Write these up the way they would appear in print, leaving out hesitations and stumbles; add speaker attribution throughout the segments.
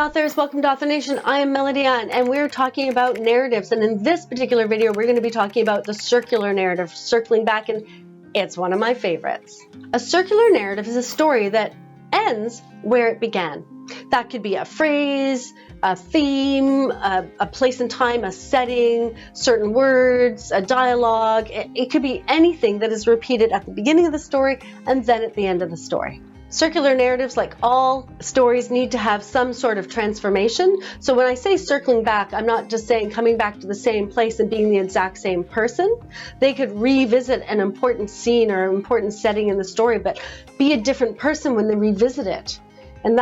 Speaker 1: authors, welcome to Author Nation. I am Melody Ann and we're talking about narratives, and in this particular video we're going to be talking about the circular narrative, circling back, and it's one of my favorites. A circular narrative is a story that ends where it began. That could be a phrase, a theme, a place and time, a setting, certain words, a dialogue. It could be anything that is repeated at the beginning of the story and then at the end of the story. Circular narratives, like all stories, need to have some sort of transformation. So when I say circling back, I'm not just saying coming back to the same place and being the exact same person. They could revisit an important scene or an important setting in the story, but be a different person when they revisit it. And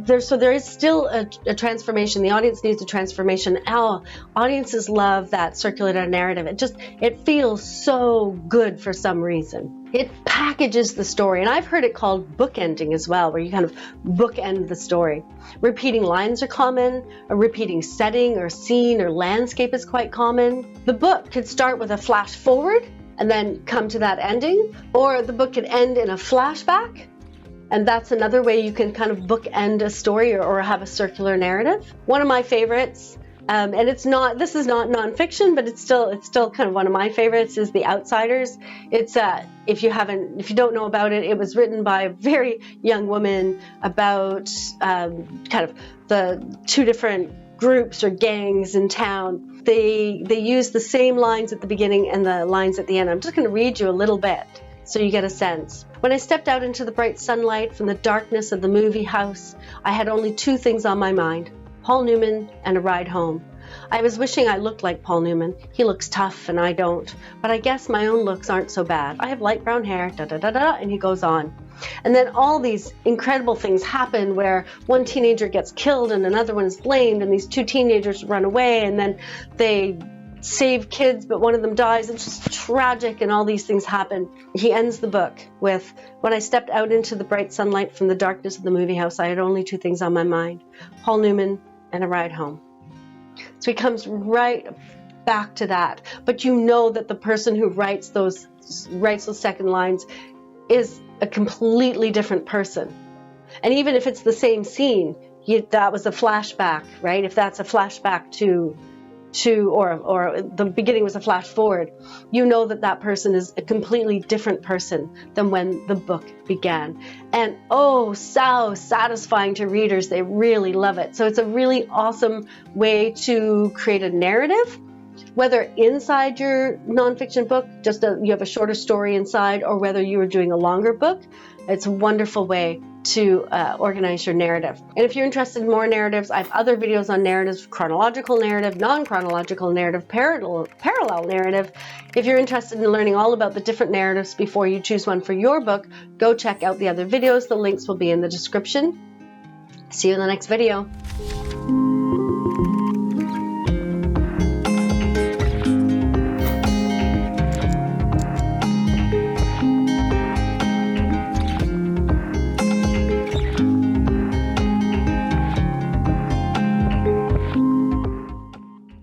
Speaker 1: there is still a transformation. The audience needs a transformation. Audiences love that circular narrative. It feels so good for some reason. It packages the story, and I've heard it called bookending as well, where you kind of bookend the story. Repeating lines are common. A repeating setting or scene or landscape is quite common. The book could start with a flash forward and then come to that ending, or the book could end in a flashback. And that's another way you can kind of bookend a story or have a circular narrative. One of my favorites, and this is not nonfiction, but it's still kind of one of my favorites, is The Outsiders. It's if you don't know about it, it was written by a very young woman about kind of the two different groups or gangs in town. They use the same lines at the beginning and the lines at the end. I'm just going to read you a little bit so you get a sense. When I stepped out into the bright sunlight from the darkness of the movie house, I had only two things on my mind: Paul Newman and a ride home. I was wishing I looked like Paul Newman. He looks tough and I don't, but I guess my own looks aren't so bad. I have light brown hair, and he goes on. And then all these incredible things happen where one teenager gets killed and another one is blamed, and these two teenagers run away, and then they save kids, but one of them dies. It's just tragic, and all these things happen. He ends the book with, when I stepped out into the bright sunlight from the darkness of the movie house, I had only two things on my mind: Paul Newman and a ride home. So he comes right back to that. But you know that the person who writes those second lines is a completely different person. And even if it's the same scene, that was a flashback, right? If that's a flashback to or the beginning was a flash forward, you know that person is a completely different person than when the book began. And so satisfying to readers. They really love it. So it's a really awesome way to create a narrative, whether inside your nonfiction book, you have a shorter story inside, or whether you are doing a longer book. It's a wonderful way to organize your narrative. And if you're interested in more narratives, I have other videos on narratives: chronological narrative, non-chronological narrative, parallel narrative. If you're interested in learning all about the different narratives before you choose one for your book, go check out the other videos. The links will be in the description. See you in the next video.